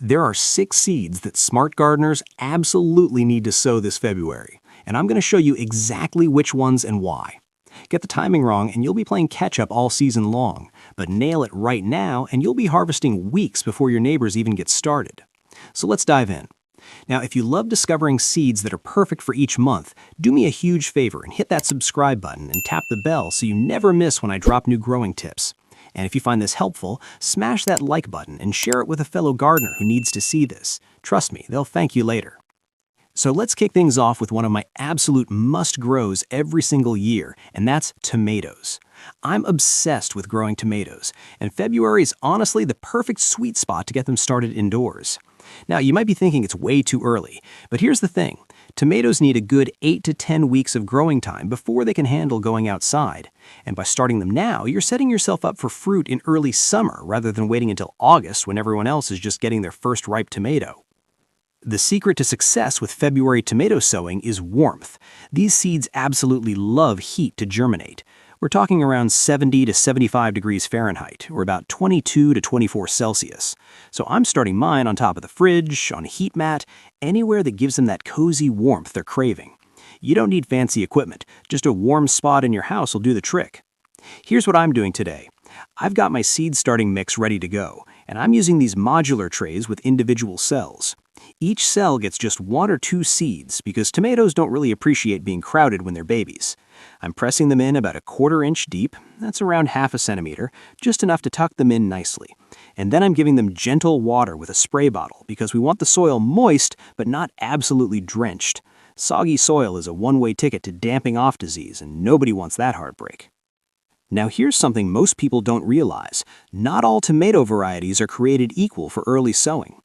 There are 6 seeds that smart gardeners absolutely need to sow this February, and I'm going to show you exactly which ones and why. Get the timing wrong and you'll be playing catch-up all season long, but nail it right now and you'll be harvesting weeks before your neighbors even get started. So let's dive in. Now, if you love discovering seeds that are perfect for each month, do me a huge favor and hit that subscribe button and tap the bell so you never miss when I drop new growing tips. And if you find this helpful, smash that like button and share it with a fellow gardener who needs to see this. Trust me, they'll thank you later. So let's kick things off with one of my absolute must-grows every single year, and that's tomatoes. I'm obsessed with growing tomatoes, and February is honestly the perfect sweet spot to get them started indoors. Now, you might be thinking it's way too early, but here's the thing. Tomatoes need a good 8 to 10 weeks of growing time before they can handle going outside. And by starting them now, you're setting yourself up for fruit in early summer rather than waiting until August when everyone else is just getting their first ripe tomato. The secret to success with February tomato sowing is warmth. These seeds absolutely love heat to germinate. We're talking around 70 to 75 degrees Fahrenheit, or about 22 to 24 Celsius. So I'm starting mine on top of the fridge, on a heat mat, anywhere that gives them that cozy warmth they're craving. You don't need fancy equipment, just a warm spot in your house will do the trick. Here's what I'm doing today. I've got my seed starting mix ready to go, and I'm using these modular trays with individual cells. Each cell gets just 1 or 2 seeds because tomatoes don't really appreciate being crowded when they're babies. I'm pressing them in about 1/4 inch deep, that's around ½ centimeter, just enough to tuck them in nicely. And then I'm giving them gentle water with a spray bottle because we want the soil moist but not absolutely drenched. Soggy soil is a one-way ticket to damping off disease, and nobody wants that heartbreak. Now here's something most people don't realize. Not all tomato varieties are created equal for early sowing.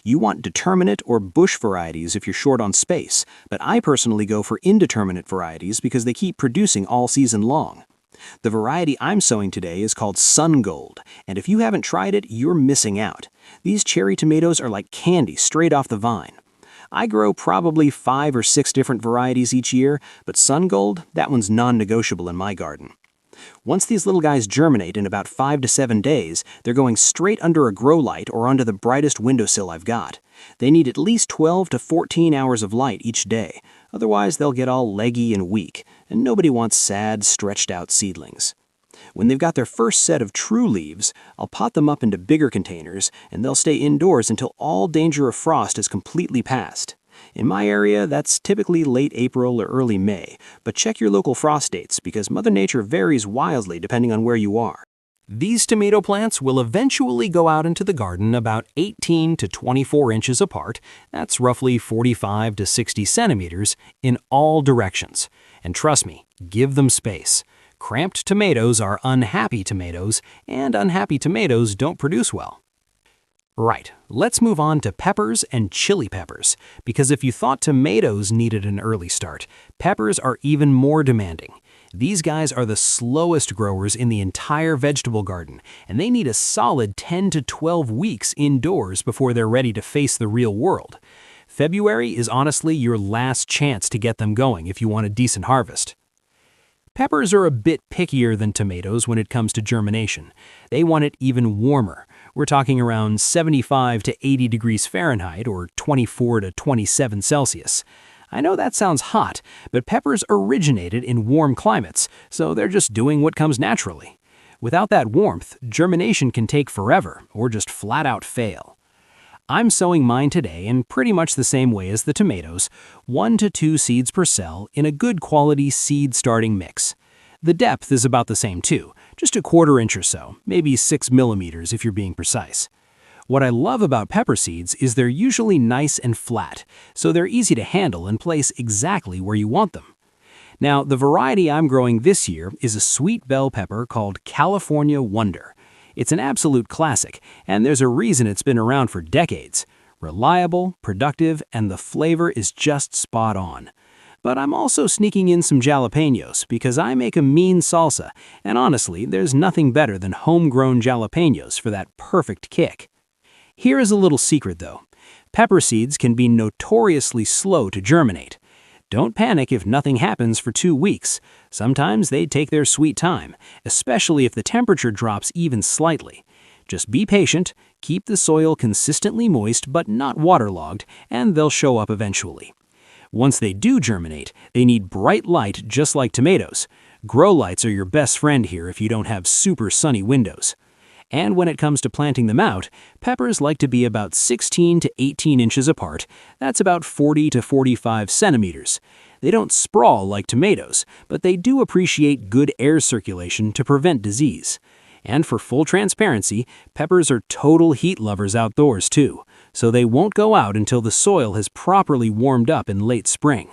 You want determinate or bush varieties if you're short on space, but I personally go for indeterminate varieties because they keep producing all season long. The variety I'm sowing today is called Sun Gold, and if you haven't tried it, you're missing out. These cherry tomatoes are like candy straight off the vine. I grow probably 5 or 6 different varieties each year, but Sun Gold, that one's non-negotiable in my garden. Once these little guys germinate in about 5 to 7 days, they're going straight under a grow light or under the brightest windowsill I've got. They need at least 12 to 14 hours of light each day, otherwise they'll get all leggy and weak, and nobody wants sad, stretched-out seedlings. When they've got their first set of true leaves, I'll pot them up into bigger containers, and they'll stay indoors until all danger of frost has completely passed. In my area, that's typically late April or early May, but check your local frost dates because Mother Nature varies wildly depending on where you are. These tomato plants will eventually go out into the garden about 18 to 24 inches apart, that's roughly 45 to 60 centimeters, in all directions. And trust me, give them space. Cramped tomatoes are unhappy tomatoes, and unhappy tomatoes don't produce well. Right, let's move on to peppers and chili peppers, because if you thought tomatoes needed an early start, peppers are even more demanding. These guys are the slowest growers in the entire vegetable garden, and they need a solid 10 to 12 weeks indoors before they're ready to face the real world. February is honestly your last chance to get them going if you want a decent harvest. Peppers are a bit pickier than tomatoes when it comes to germination. They want it even warmer. We're talking around 75 to 80 degrees Fahrenheit or 24 to 27 Celsius. I know that sounds hot, but peppers originated in warm climates, so they're just doing what comes naturally. Without that warmth, germination can take forever or just flat out fail. I'm sowing mine today in pretty much the same way as the tomatoes, 1 to 2 seeds per cell in a good quality seed starting mix. The depth is about the same too, just 1/4 inch or so, maybe 6 millimeters if you're being precise. What I love about pepper seeds is they're usually nice and flat, so they're easy to handle and place exactly where you want them. Now, the variety I'm growing this year is a sweet bell pepper called California Wonder. It's an absolute classic, and there's a reason it's been around for decades. Reliable, productive, and the flavor is just spot on. But I'm also sneaking in some jalapenos because I make a mean salsa, and honestly, there's nothing better than homegrown jalapenos for that perfect kick. Here is a little secret though. Pepper seeds can be notoriously slow to germinate. Don't panic if nothing happens for 2 weeks. Sometimes they take their sweet time, especially if the temperature drops even slightly. Just be patient, keep the soil consistently moist but not waterlogged, and they'll show up eventually. Once they do germinate, they need bright light just like tomatoes. Grow lights are your best friend here if you don't have super sunny windows. And when it comes to planting them out, peppers like to be about 16 to 18 inches apart. That's about 40 to 45 centimeters. They don't sprawl like tomatoes, but they do appreciate good air circulation to prevent disease. And for full transparency, peppers are total heat lovers outdoors too, so they won't go out until the soil has properly warmed up in late spring.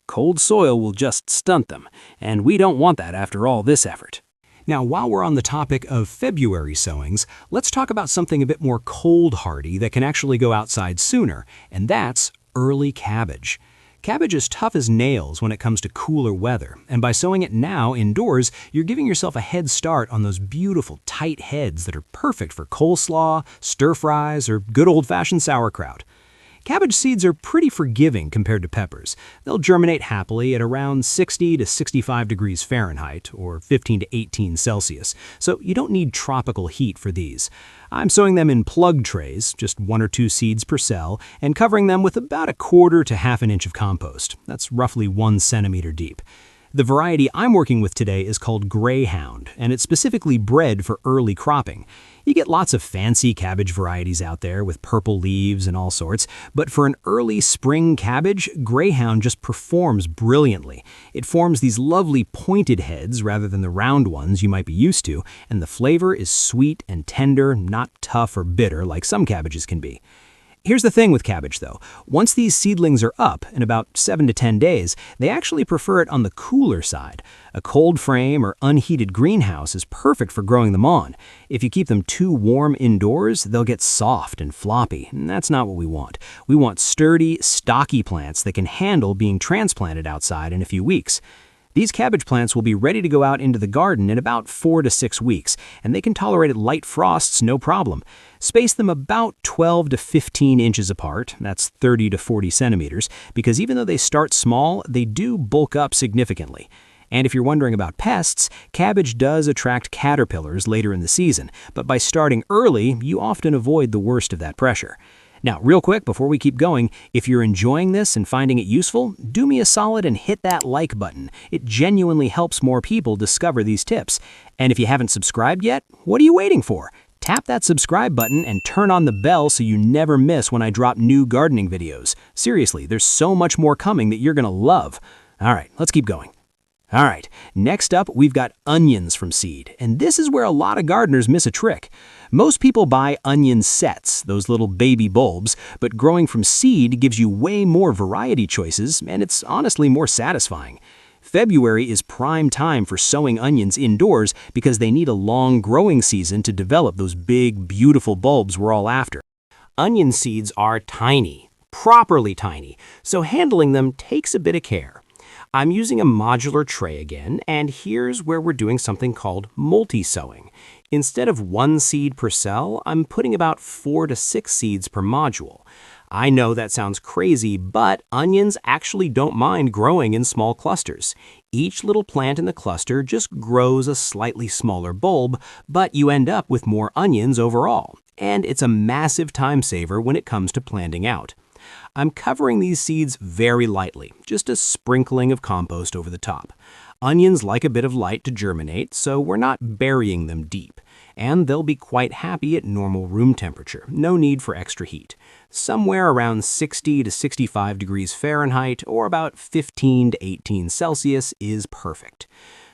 Cold soil will just stunt them, and we don't want that after all this effort. Now, while we're on the topic of February sowings, let's talk about something a bit more cold-hardy that can actually go outside sooner, and that's early cabbage. Cabbage is tough as nails when it comes to cooler weather, and by sowing it now indoors, you're giving yourself a head start on those beautiful tight heads that are perfect for coleslaw, stir-fries, or good old-fashioned sauerkraut. Cabbage seeds are pretty forgiving compared to peppers. They'll germinate happily at around 60 to 65 degrees Fahrenheit, or 15 to 18 Celsius, so you don't need tropical heat for these. I'm sowing them in plug trays, just 1 or 2 seeds per cell, and covering them with about 1/4 to 1/2 inch of compost. That's roughly 1 centimeter deep. The variety I'm working with today is called Greyhound, and it's specifically bred for early cropping. You get lots of fancy cabbage varieties out there with purple leaves and all sorts, but for an early spring cabbage, Greyhound just performs brilliantly. It forms these lovely pointed heads rather than the round ones you might be used to, and the flavor is sweet and tender, not tough or bitter like some cabbages can be. Here's the thing with cabbage, though. Once these seedlings are up in about 7 to 10 days, they actually prefer it on the cooler side. A cold frame or unheated greenhouse is perfect for growing them on. If you keep them too warm indoors, they'll get soft and floppy, and that's not what we want. We want sturdy, stocky plants that can handle being transplanted outside in a few weeks. These cabbage plants will be ready to go out into the garden in about 4 to 6 weeks, and they can tolerate light frosts no problem. Space them about 12 to 15 inches apart, that's 30 to 40 centimeters, because even though they start small, they do bulk up significantly. And if you're wondering about pests, cabbage does attract caterpillars later in the season, but by starting early, you often avoid the worst of that pressure. Now, real quick, before we keep going, if you're enjoying this and finding it useful, do me a solid and hit that like button. It genuinely helps more people discover these tips. And if you haven't subscribed yet, what are you waiting for? Tap that subscribe button and turn on the bell so you never miss when I drop new gardening videos. Seriously, there's so much more coming that you're gonna love. All right, let's keep going. All right, next up, we've got onions from seed, and this is where a lot of gardeners miss a trick. Most people buy onion sets, those little baby bulbs, but growing from seed gives you way more variety choices, and it's honestly more satisfying. February is prime time for sowing onions indoors because they need a long growing season to develop those big, beautiful bulbs we're all after. Onion seeds are tiny, properly tiny, so handling them takes a bit of care. I'm using a modular tray again, and here's where we're doing something called multi-sowing. Instead of 1 seed per cell, I'm putting about 4 to 6 seeds per module. I know that sounds crazy, but onions actually don't mind growing in small clusters. Each little plant in the cluster just grows a slightly smaller bulb, but you end up with more onions overall. And it's a massive time saver when it comes to planting out. I'm covering these seeds very lightly, just a sprinkling of compost over the top. Onions like a bit of light to germinate, so we're not burying them deep. And they'll be quite happy at normal room temperature, no need for extra heat. Somewhere around 60 to 65 degrees Fahrenheit or about 15 to 18 Celsius is perfect.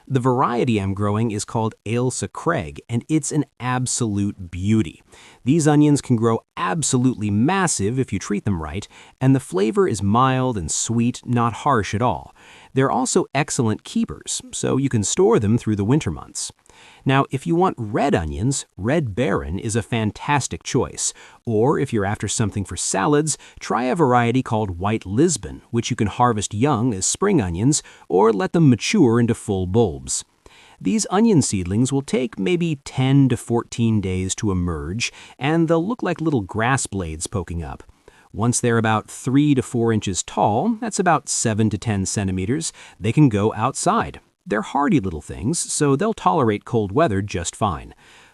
The variety I'm growing is called Ailsa Craig, and it's an absolute beauty. These onions can grow absolutely massive if you treat them right, and the flavor is mild and sweet, not harsh at all. They're also excellent keepers, so you can store them through the winter months. Now, if you want red onions, Red Baron is a fantastic choice. Or if you're after something for salads, try a variety called White Lisbon, which you can harvest young as spring onions or let them mature into full bulbs. These onion seedlings will take maybe 10 to 14 days to emerge, and they'll look like little grass blades poking up. Once they're about 3 to 4 inches tall, that's about 7 to 10 centimeters, they can go outside. They're hardy little things, so they'll tolerate cold weather just fine.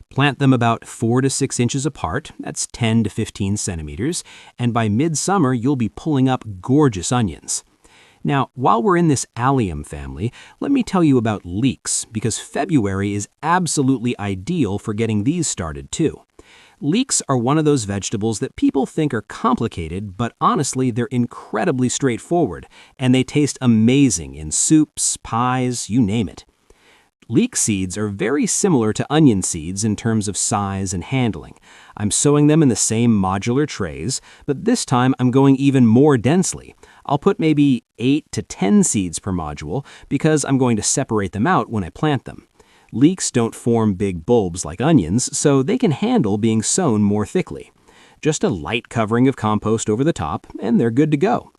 Plant them about 4 to 6 inches apart, that's 10 to 15 centimeters, and by midsummer you'll be pulling up gorgeous onions. Now, while we're in this allium family, let me tell you about leeks, because February is absolutely ideal for getting these started too. Leeks are one of those vegetables that people think are complicated, but honestly they're incredibly straightforward, and they taste amazing in soups, pies, you name it. Leek seeds are very similar to onion seeds in terms of size and handling. I'm sowing them in the same modular trays, but this time I'm going even more densely. I'll put maybe 8 to 10 seeds per module because I'm going to separate them out when I plant them. Leeks don't form big bulbs like onions, so they can handle being sown more thickly. Just a light covering of compost over the top, and they're good to go.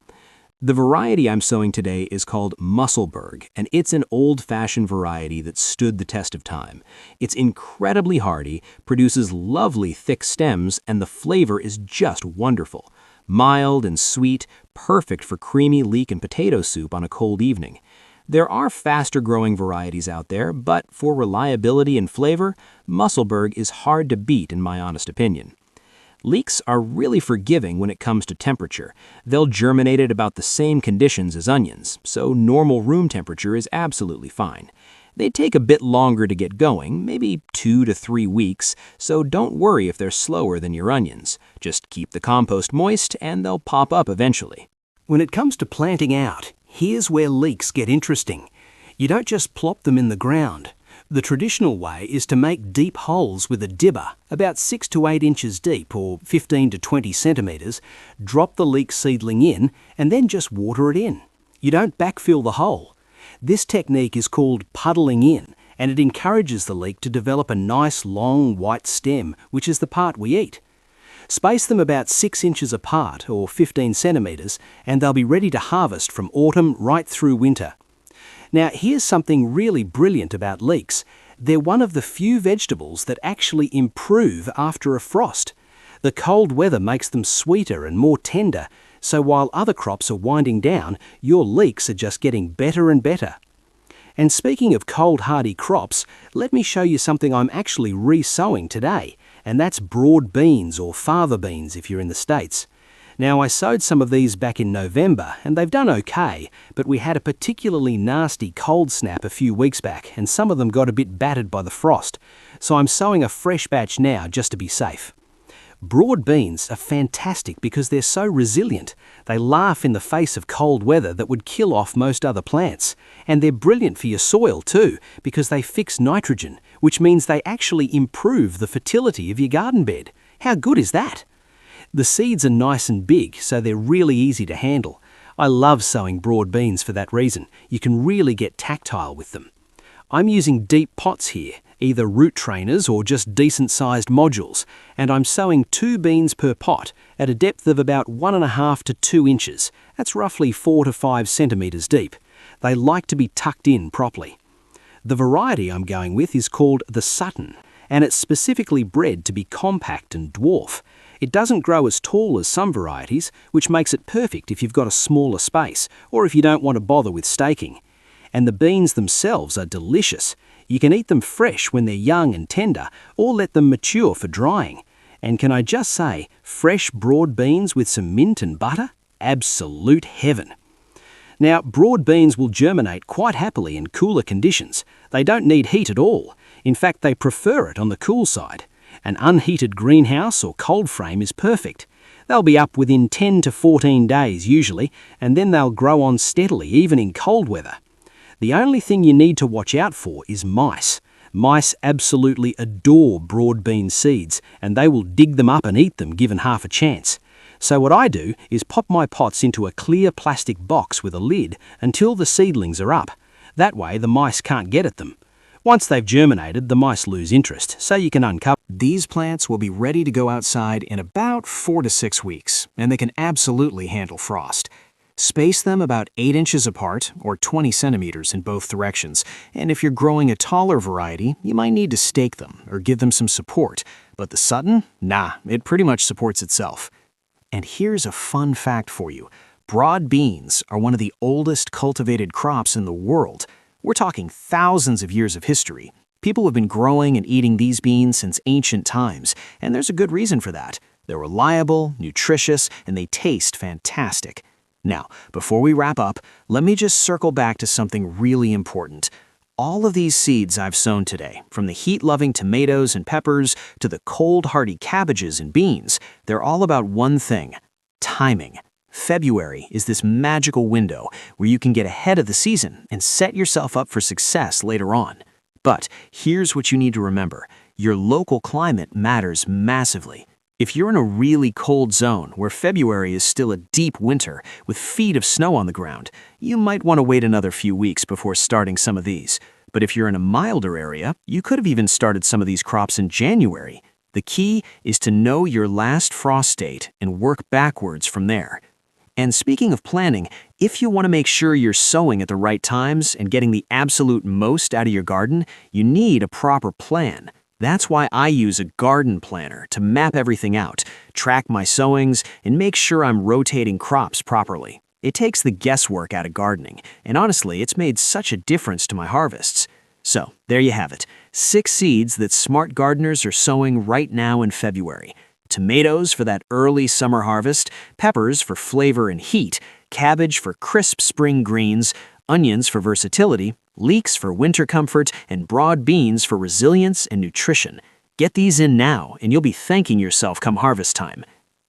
The variety I'm sowing today is called Musselburgh, and it's an old-fashioned variety that stood the test of time. It's incredibly hardy, produces lovely thick stems, and the flavor is just wonderful. Mild and sweet, perfect for creamy leek and potato soup on a cold evening. There are faster-growing varieties out there, but for reliability and flavor, Musselburgh is hard to beat in my honest opinion. Leeks are really forgiving when it comes to temperature. They'll germinate at about the same conditions as onions, so normal room temperature is absolutely fine. They take a bit longer to get going, maybe 2 to 3 weeks, so don't worry if they're slower than your onions. Just keep the compost moist and they'll pop up eventually. When it comes to planting out, here's where leeks get interesting. You don't just plop them in the ground. The traditional way is to make deep holes with a dibber, about 6 to 8 inches deep or 15 to 20 centimetres, drop the leek seedling in and then just water it in. You don't backfill the hole. This technique is called puddling in, and it encourages the leek to develop a nice long white stem, which is the part we eat. Space them about 6 inches apart or 15 centimetres and they'll be ready to harvest from autumn right through winter. Now here's something really brilliant about leeks. They're one of the few vegetables that actually improve after a frost. The cold weather makes them sweeter and more tender, so while other crops are winding down, your leeks are just getting better and better. And speaking of cold hardy crops, let me show you something I'm actually re-sowing today, and that's broad beans or fava beans if you're in the States. Now I sowed some of these back in November and they've done okay, but we had a particularly nasty cold snap a few weeks back and some of them got a bit battered by the frost, so I'm sowing a fresh batch now just to be safe. Broad beans are fantastic because they're so resilient. They laugh in the face of cold weather that would kill off most other plants. And they're brilliant for your soil too because they fix nitrogen, which means they actually improve the fertility of your garden bed. How good is that? The seeds are nice and big, so they're really easy to handle. I love sowing broad beans for that reason. You can really get tactile with them. I'm using deep pots here, either root trainers or just decent-sized modules, and I'm sowing 2 beans per pot at a depth of about 1.5 to 2 inches. That's roughly 4 to 5 centimetres deep. They like to be tucked in properly. The variety I'm going with is called the Sutton, and it's specifically bred to be compact and dwarf. It doesn't grow as tall as some varieties, which makes it perfect if you've got a smaller space or if you don't want to bother with staking. And the beans themselves are delicious. You can eat them fresh when they're young and tender or let them mature for drying. And can I just say, fresh broad beans with some mint and butter? Absolute heaven. Now, broad beans will germinate quite happily in cooler conditions. They don't need heat at all. In fact, they prefer it on the cool side. An unheated greenhouse or cold frame is perfect. They'll be up within 10 to 14 days usually, and then they'll grow on steadily even in cold weather. The only thing you need to watch out for is mice. Mice absolutely adore broad bean seeds, and they will dig them up and eat them given half a chance. So what I do is pop my pots into a clear plastic box with a lid until the seedlings are up. That way the mice can't get at them. Once they've germinated, the mice lose interest, so you can uncover. These plants will be ready to go outside in about 4 to 6 weeks, and they can absolutely handle frost. Space them about 8 inches apart, or 20 centimeters in both directions, and if you're growing a taller variety, you might need to stake them or give them some support. But the Sutton? Nah, it pretty much supports itself. And here's a fun fact for you. Broad beans are one of the oldest cultivated crops in the world. We're talking thousands of years of history. People have been growing and eating these beans since ancient times, and there's a good reason for that. They're reliable, nutritious, and they taste fantastic. Now, before we wrap up, let me just circle back to something really important. All of these seeds I've sown today, from the heat-loving tomatoes and peppers to the cold-hardy cabbages and beans, they're all about one thing: timing. February is this magical window where you can get ahead of the season and set yourself up for success later on. But here's what you need to remember: your local climate matters massively. If you're in a really cold zone where February is still a deep winter with feet of snow on the ground, you might want to wait another few weeks before starting some of these. But if you're in a milder area, you could have even started some of these crops in January. The key is to know your last frost date and work backwards from there. And speaking of planning, if you want to make sure you're sowing at the right times and getting the absolute most out of your garden, you need a proper plan. That's why I use a garden planner to map everything out, track my sowings, and make sure I'm rotating crops properly. It takes the guesswork out of gardening, and honestly, it's made such a difference to my harvests. So, there you have it. 6 seeds that smart gardeners are sowing right now in February. Tomatoes for that early summer harvest, peppers for flavor and heat, cabbage for crisp spring greens, onions for versatility, leeks for winter comfort, and broad beans for resilience and nutrition. Get these in now, and you'll be thanking yourself come harvest time.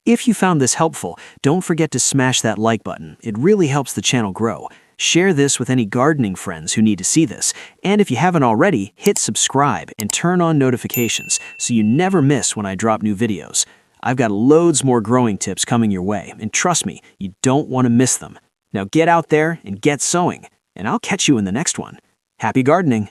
If you found this helpful, don't forget to smash that like button. It really helps the channel grow. Share this with any gardening friends who need to see this. And if you haven't already, hit subscribe and turn on notifications so you never miss when I drop new videos. I've got loads more growing tips coming your way, and trust me, you don't want to miss them. Now get out there and get sowing, and I'll catch you in the next one. Happy gardening!